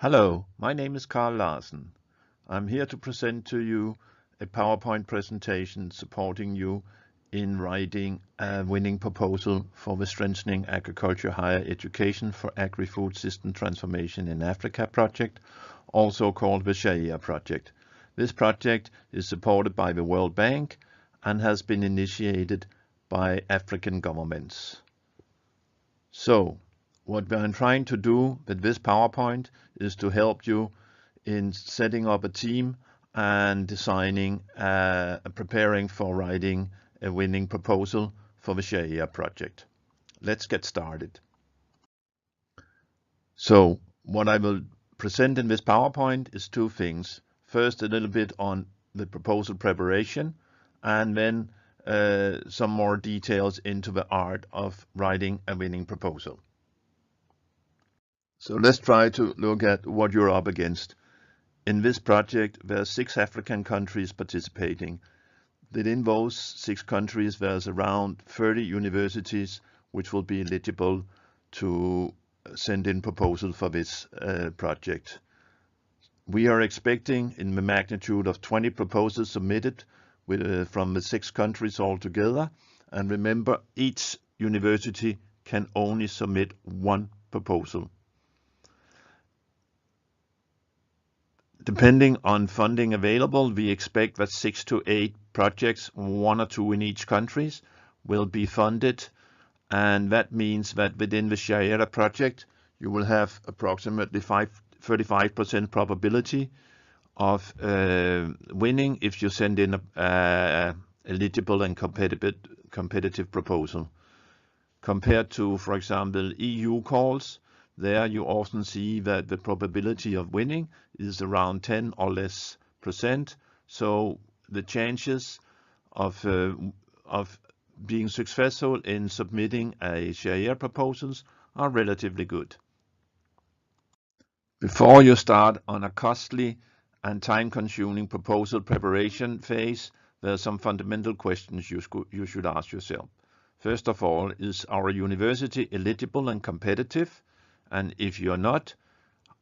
Hello, my name is Carl Larsen. I'm here to present to you a PowerPoint presentation supporting you in writing a winning proposal for the Strengthening Agriculture Higher Education for Agri-Food System Transformation in Africa project, also called the SHAEA project. This project is supported by the World Bank and has been initiated by African governments. So, what I'm trying to do with this PowerPoint is to help you in setting up a team and designing, preparing for writing a winning proposal for the SHAEA project. Let's get started. So what I will present in this PowerPoint is two things. First, a little bit on the proposal preparation, and then some more details into the art of writing a winning proposal. So let's try to look at what you're up against. In this project, there are 6 African countries participating. Within those 6 countries, there's around 30 universities which will be eligible to send in proposals for this project. We are expecting in the magnitude of 20 proposals submitted from the 6 countries altogether. And remember, each university can only submit 1 proposal. Depending on funding available, we expect that 6 to 8 projects, 1 or 2 in each country, will be funded. And that means that within the SHAEA project, you will have approximately 35% probability of winning if you send in a eligible and competitive proposal. Compared to, for example, EU calls, there you often see that the probability of winning is around 10 or less %. So the chances of being successful in submitting a SHAEA proposals are relatively good. Before you start on a costly and time-consuming proposal preparation phase, there are some fundamental questions you should ask yourself. First of all, is our university eligible and competitive? And if you're not,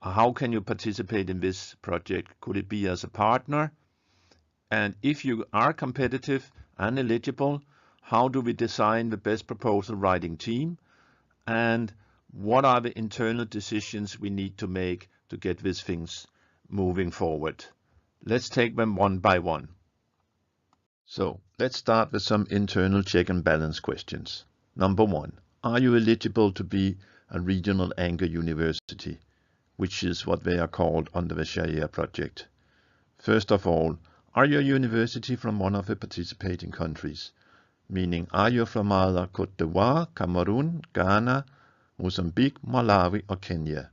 how can you participate in this project? Could it be as a partner? And if you are competitive and eligible, how do we design the best proposal writing team? And what are the internal decisions we need to make to get these things moving forward? Let's take them one by one. So let's start with some internal check and balance questions. Number 1, are you eligible to be a regional anchor university, which is what they are called under the SHAEA project? First of all, are your university from one of the participating countries? Meaning, are you from either Côte d'Ivoire, Cameroon, Ghana, Mozambique, Malawi, or Kenya?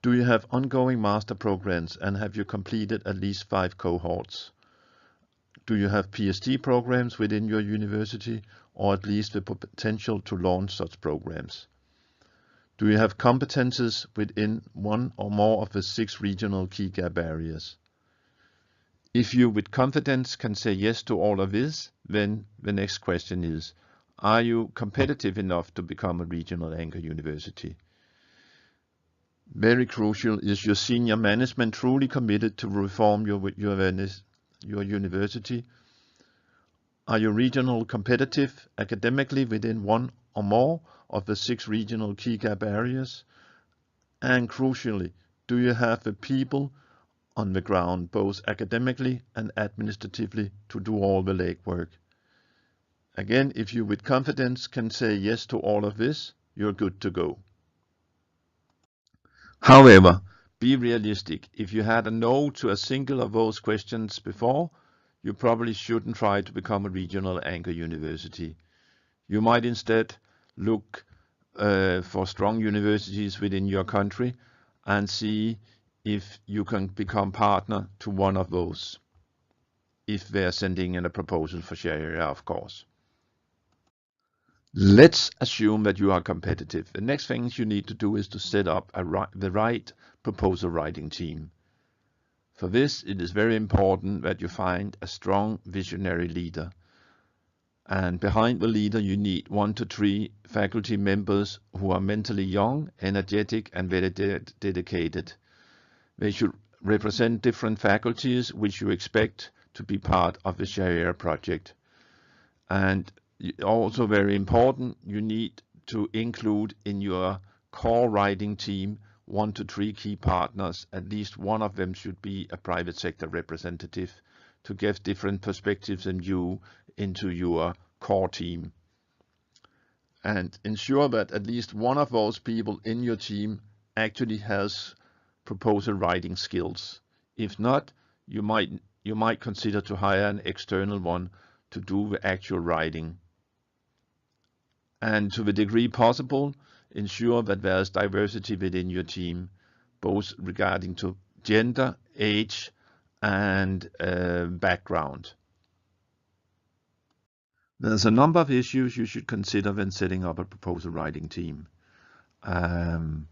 Do you have ongoing master programs and have you completed at least 5 cohorts? Do you have PhD programs within your university, or at least the potential to launch such programs? Do you have competences within one or more of the 6 regional key gap areas? If you with confidence can say yes to all of this, then the next question is, are you competitive enough to become a regional anchor university? Very crucial, is your senior management truly committed to reform your university? Are you regional competitive academically within one or more of the 6 regional key gap areas? And crucially, do you have the people on the ground, both academically and administratively, to do all the legwork? Again, if you with confidence can say yes to all of this, you're good to go. However, be realistic. If you had a no to a single of those questions before, you probably shouldn't try to become a regional anchor university. You might instead look for strong universities within your country and see if you can become partner to one of those, if they're sending in a proposal for SHAEA, of course. Let's assume that you are competitive. The next thing you need to do is to set up the right proposal writing team. For this, it is very important that you find a strong visionary leader. And behind the leader, you need 1 to 3 faculty members who are mentally young, energetic, and very dedicated. They should represent different faculties which you expect to be part of the SHAEA project. And also very important, you need to include in your core writing team 1 to 3 key partners. At least one of them should be a private sector representative to give different perspectives and view into your core team. And ensure that at least one of those people in your team actually has proposal writing skills. If not, you might consider to hire an external one to do the actual writing. And to the degree possible, ensure that there is diversity within your team, both regarding to gender, age, and background. There's a number of issues you should consider when setting up a proposal writing team. In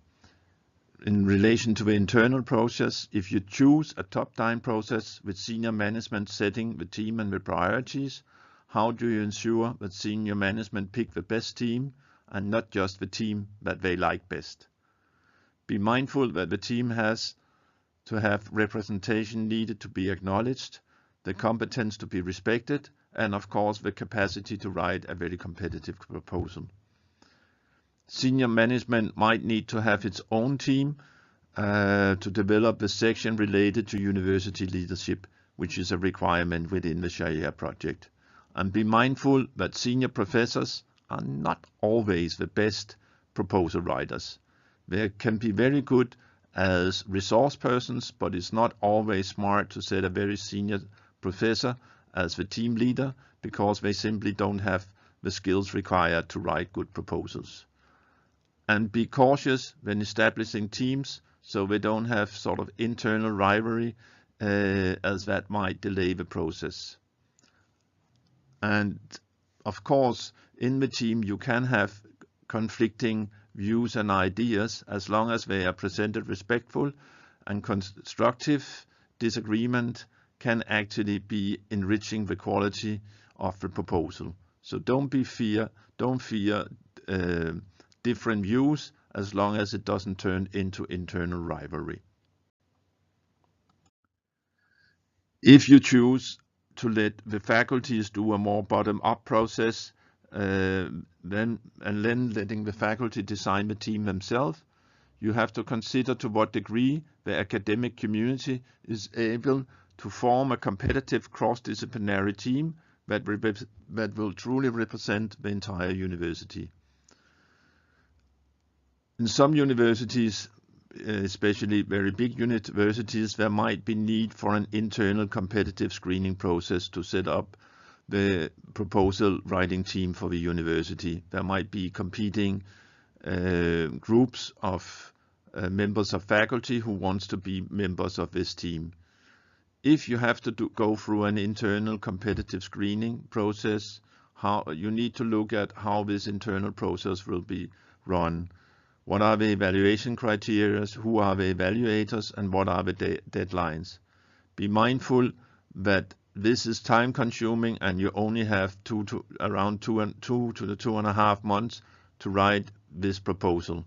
relation to the internal process, if you choose a top-down process with senior management setting the team and the priorities, how do you ensure that senior management pick the best team and not just the team that they like best? Be mindful that the team has to have representation needed to be acknowledged, the competence to be respected, and of course the capacity to write a very competitive proposal. Senior management might need to have its own team to develop the section related to university leadership, which is a requirement within the SHAEA project. And be mindful that senior professors are not always the best proposal writers. They can be very good as resource persons, but it's not always smart to set a very senior professor as the team leader because they simply don't have the skills required to write good proposals. And be cautious when establishing teams so they don't have sort of internal rivalry as that might delay the process. And of course, in the team you can have conflicting views and ideas as long as they are presented respectful, and constructive disagreement can actually be enriching the quality of the proposal. So don't fear different views as long as it doesn't turn into internal rivalry. If you choose to let the faculties do a more bottom-up process, then letting the faculty design the team themselves, you have to consider to what degree the academic community is able to form a competitive cross-disciplinary team that will truly represent the entire university. In some universities, especially very big universities, there might be need for an internal competitive screening process to set up the proposal writing team for the university. There might be competing groups of members of faculty who wants to be members of this team. If you have to go through an internal competitive screening process, you need to look at how this internal process will be run. What are the evaluation criteria? Who are the evaluators? And what are the deadlines? Be mindful that this is time consuming and you only have around 2 to 2.5 months to write this proposal.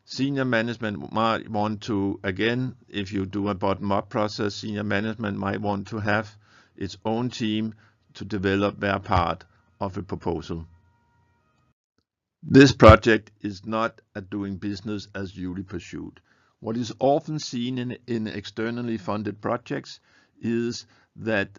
Senior management might want to, again, if you do a bottom-up process, senior management might want to have its own team to develop their part of the proposal. This project is not a doing business as usually pursued. What is often seen in externally funded projects is that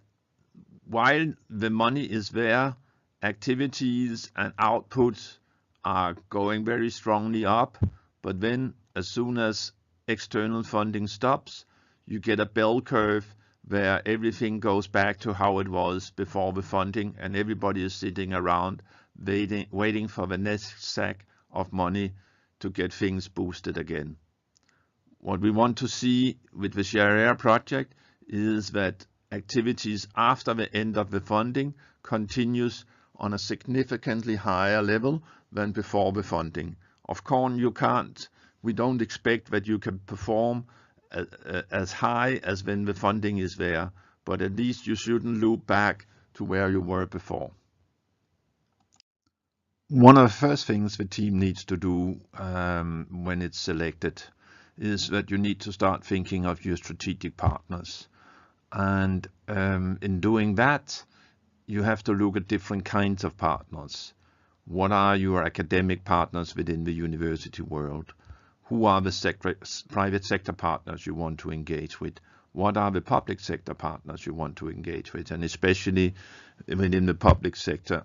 while the money is there, activities and outputs are going very strongly up, but then as soon as external funding stops, you get a bell curve where everything goes back to how it was before the funding, and everybody is sitting around waiting for the next sack of money to get things boosted again. What we want to see with the SHAEA project is that activities after the end of the funding continues on a significantly higher level than before the funding. Of course, we don't expect that you can perform as high as when the funding is there, but at least you shouldn't loop back to where you were before. One of the first things the team needs to do when it's selected is that you need to start thinking of your strategic partners. And in doing that, you have to look at different kinds of partners. What are your academic partners within the university world? Who are the private sector partners you want to engage with? What are the public sector partners you want to engage with? And especially within the public sector,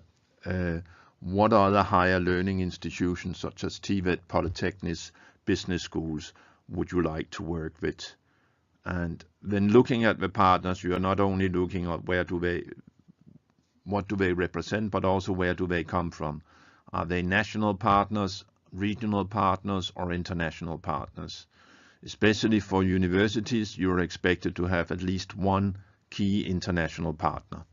what are the higher learning institutions such as TVET, polytechnics, business schools would you like to work with? And then looking at the partners, you are not only looking at what do they represent, but also where do they come from? Are they national partners, regional partners, or international partners? Especially for universities, you're expected to have at least one key international partner.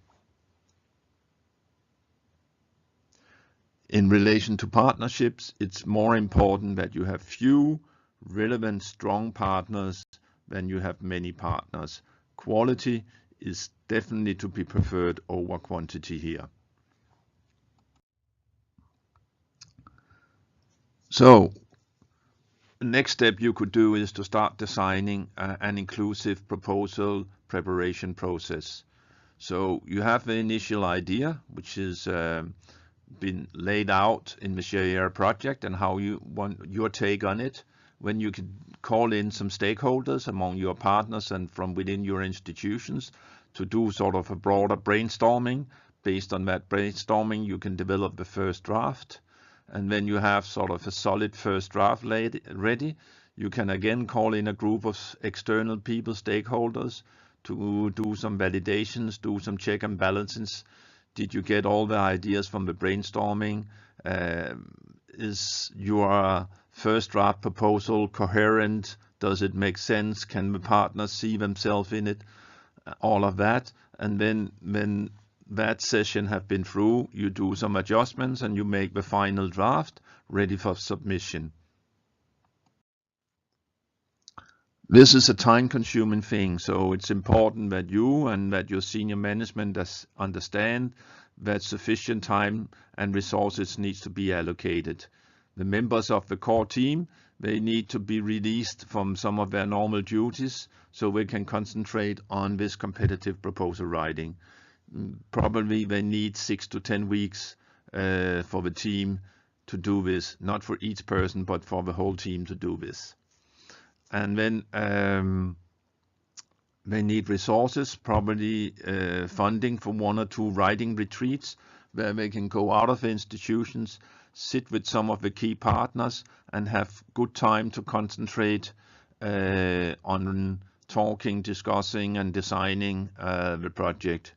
In relation to partnerships, it's more important that you have few relevant, strong partners than you have many partners. Quality is definitely to be preferred over quantity here. So the next step you could do is to start designing an inclusive proposal preparation process. So you have the initial idea, which is been laid out in the SHAEA project and how you want your take on it. When you can call in some stakeholders among your partners and from within your institutions to do sort of a broader brainstorming. Based on that brainstorming, you can develop the first draft. And when you have sort of a solid first draft ready, you can again call in a group of external people, stakeholders, to do some validations, do some check and balances. Did you get all the ideas from the brainstorming? Is your first draft proposal coherent? Does it make sense? Can the partners see themselves in it? All of that. And then when that session have been through, you do some adjustments and you make the final draft ready for submission. This is a time-consuming thing, so it's important that you and that your senior management understand that sufficient time and resources needs to be allocated. The members of the core team, they need to be released from some of their normal duties so they can concentrate on this competitive proposal writing. Probably they need 6 to 10 weeks for the team to do this, not for each person, but for the whole team to do this. And then they need resources, probably funding for 1 or 2 writing retreats where they can go out of the institutions, sit with some of the key partners and have good time to concentrate on talking, discussing and designing the project.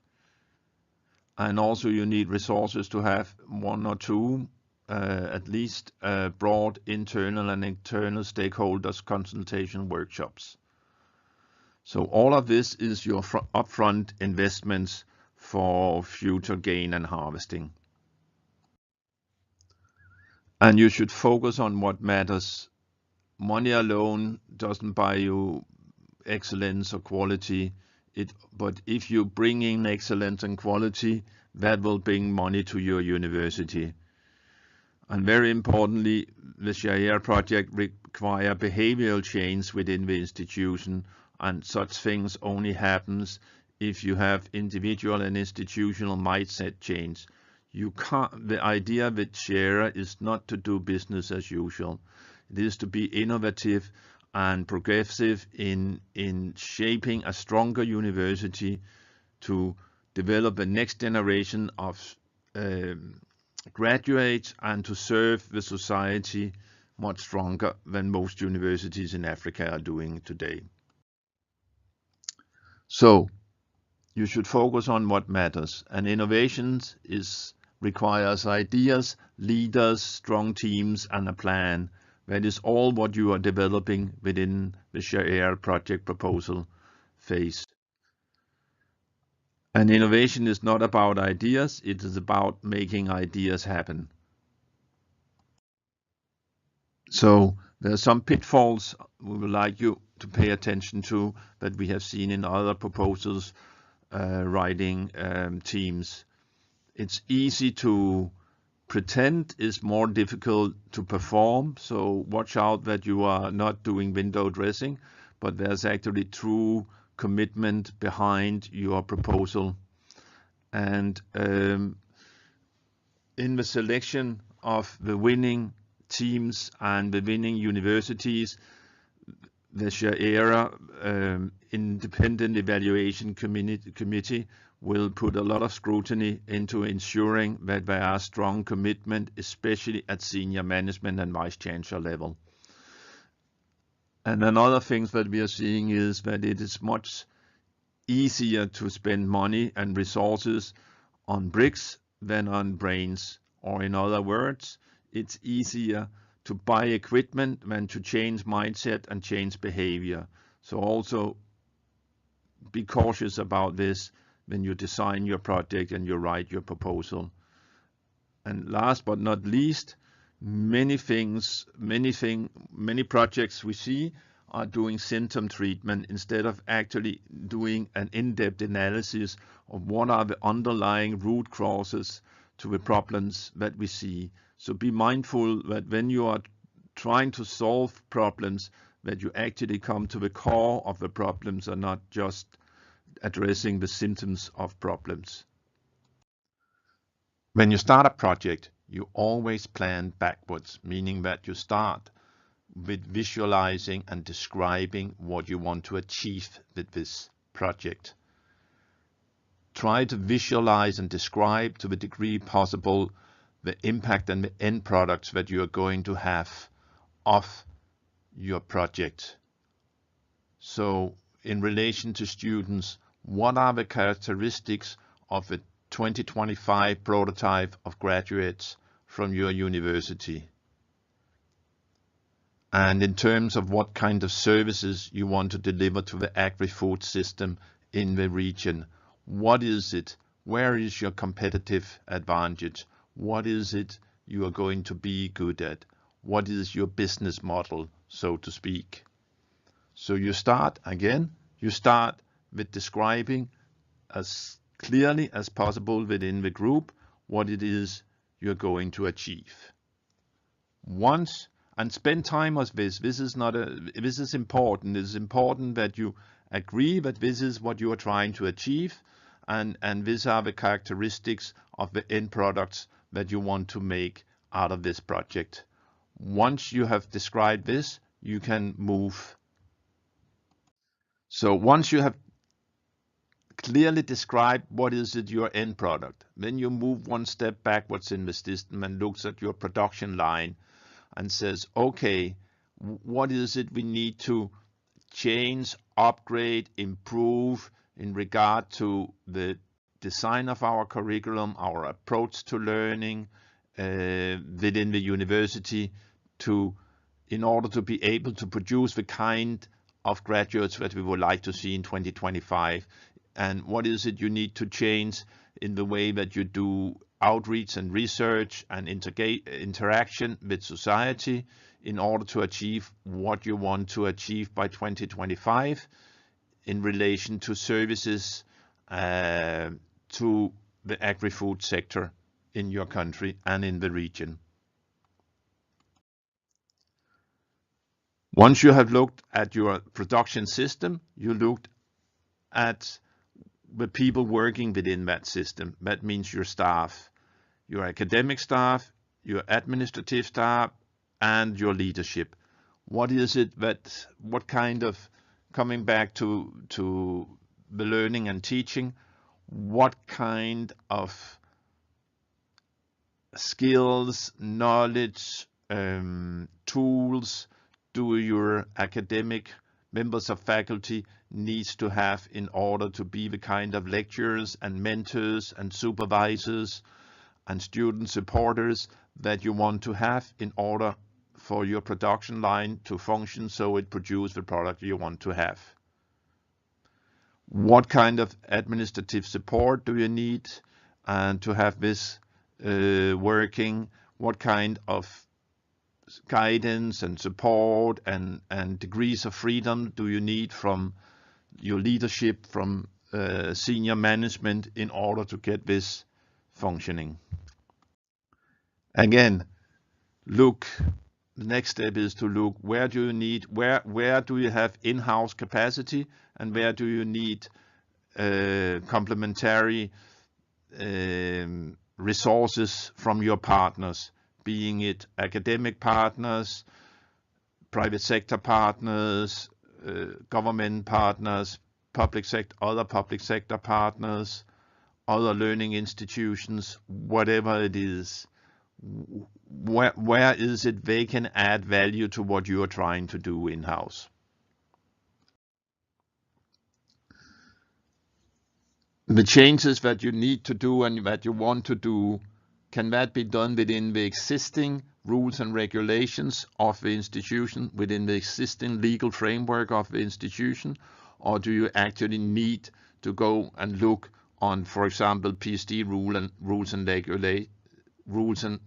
And also you need resources to have 1 or 2 at least broad internal and internal stakeholders consultation workshops. So all of this is your upfront investments for future gain and harvesting. And you should focus on what matters. Money alone doesn't buy you excellence or quality, but if you bring in excellence and quality, that will bring money to your university. And very importantly, the SHAEA project requires behavioral change within the institution, and such things only happens if you have individual and institutional mindset change. You can't, the idea with SHAEA is not to do business as usual. It is to be innovative and progressive in shaping a stronger university to develop a next generation of graduates and to serve the society much stronger than most universities in Africa are doing today. So you should focus on what matters, and innovations requires ideas, leaders, strong teams and a plan. That is all what you are developing within the SHAEA project proposal phase. And innovation is not about ideas, it is about making ideas happen. So there are some pitfalls we would like you to pay attention to that we have seen in other proposals writing teams. It's easy to Pretend is more difficult to perform, so watch out that you are not doing window dressing, but there's actually true commitment behind your proposal. And in the selection of the winning teams and the winning universities, the SHAEA independent evaluation committee will put a lot of scrutiny into ensuring that there are strong commitment, especially at senior management and vice chancellor level. And another thing that we are seeing is that it is much easier to spend money and resources on bricks than on brains. Or in other words, it's easier to buy equipment than to change mindset and change behavior. So also be cautious about this when you design your project and you write your proposal. And last but not least, many projects we see are doing symptom treatment instead of actually doing an in-depth analysis of what are the underlying root causes to the problems that we see. So be mindful that when you are trying to solve problems, that you actually come to the core of the problems and not just addressing the symptoms of problems. When you start a project, you always plan backwards, meaning that you start with visualizing and describing what you want to achieve with this project. Try to visualize and describe to the degree possible the impact and the end products that you are going to have of your project. So in relation to students, what are the characteristics of a 2025 prototype of graduates from your university? And in terms of what kind of services you want to deliver to the agri-food system in the region, what is it? Where is your competitive advantage? What is it you are going to be good at? What is your business model, so to speak? So you start with describing as clearly as possible within the group what it is you're going to achieve. And spend time on this. This is important. It is important that you agree that this is what you are trying to achieve, and these are the characteristics of the end products that you want to make out of this project. Once you have described this, you can move. So once you have clearly described what is it your end product, then you move one step backwards in the system and looks at your production line and says, okay, what is it we need to change, upgrade, improve in regard to the design of our curriculum, our approach to learning within the university in order to be able to produce the kind of graduates that we would like to see in 2025. And what is it you need to change in the way that you do outreach and research and interaction with society in order to achieve what you want to achieve by 2025 in relation to services to the agri-food sector in your country and in the region. Once you have looked at your production system, you looked at the people working within that system. That means your staff, your academic staff, your administrative staff, and your leadership. What is it what kind of, coming back to the learning and teaching, what kind of skills, knowledge, tools do your academic members of faculty needs to have in order to be the kind of lecturers and mentors and supervisors and student supporters that you want to have in order for your production line to function so it produces the product you want to have? What kind of administrative support do you need and to have this working? What kind of guidance and support and degrees of freedom do you need from your leadership, from senior management in order to get this functioning? Again, look, the next step is to look where do you need, where do you have in-house capacity, and where do you need complementary resources from your partners, being it academic partners, private sector partners, government partners, other public sector partners, other learning institutions, whatever it is. Where is it they can add value to what you are trying to do in-house? The changes that you need to do and that you want to do, can that be done within the existing rules and regulations of the institution, within the existing legal framework of the institution, or do you actually need to go and look on, for example, PSD rules and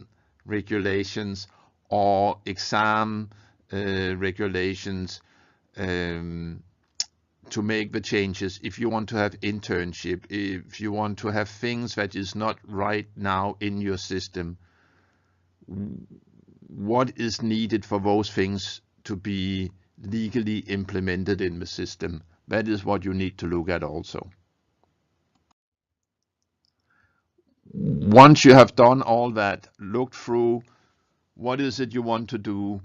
regulations, or exam regulations, to make the changes? If you want to have internship, if you want to have things that is not right now in your system, what is needed for those things to be legally implemented in the system? That is what you need to look at also. Once you have done all that, look through what is it you want to do,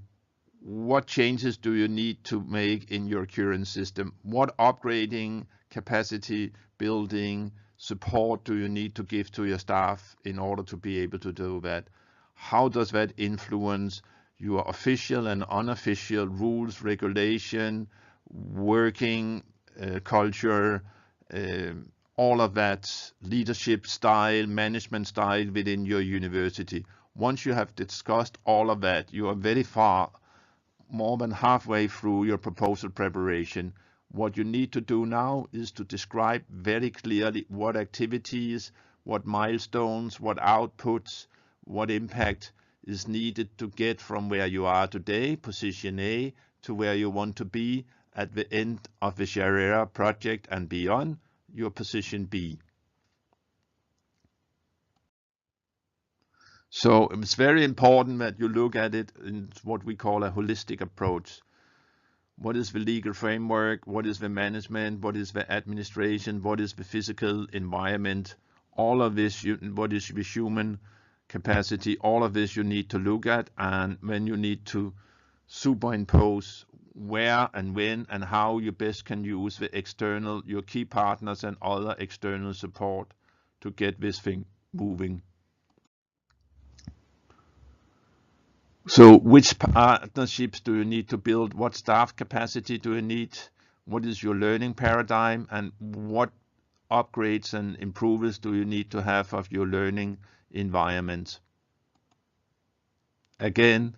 what changes do you need to make in your current system, what upgrading, capacity building, support do you need to give to your staff in order to be able to do that? How does that influence your official and unofficial rules, regulation, working culture, all of that, leadership style, management style within your university? Once you have discussed all of that, you are very far, more than halfway through your proposal preparation. What you need to do now is to describe very clearly what activities, what milestones, what outputs, what impact is needed to get from where you are today, position A, to where you want to be at the end of the SHAEA project and beyond, your position B. So it's very important that you look at it in what we call a holistic approach. What is the legal framework? What is the management? What is the administration? What is the physical environment? All of this, what is the human capacity? All of this you need to look at, and when you need to superimpose where and when and how you best can use the external, your key partners and other external support to get this thing moving. So which partnerships do you need to build? What staff capacity do you need? What is your learning paradigm? And what upgrades and improvements do you need to have of your learning environment? Again,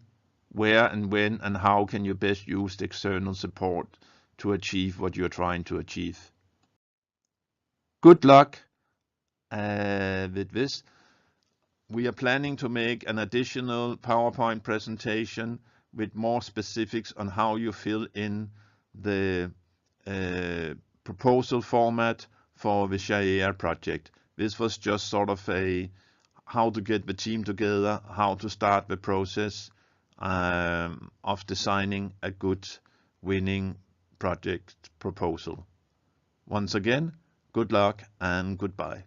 where and when and how can you best use the external support to achieve what you're trying to achieve? Good luck with this. We are planning to make an additional PowerPoint presentation with more specifics on how you fill in the proposal format for the SHAEA project. This was just sort of a how to get the team together, how to start the process of designing a good winning project proposal. Once again, good luck and goodbye.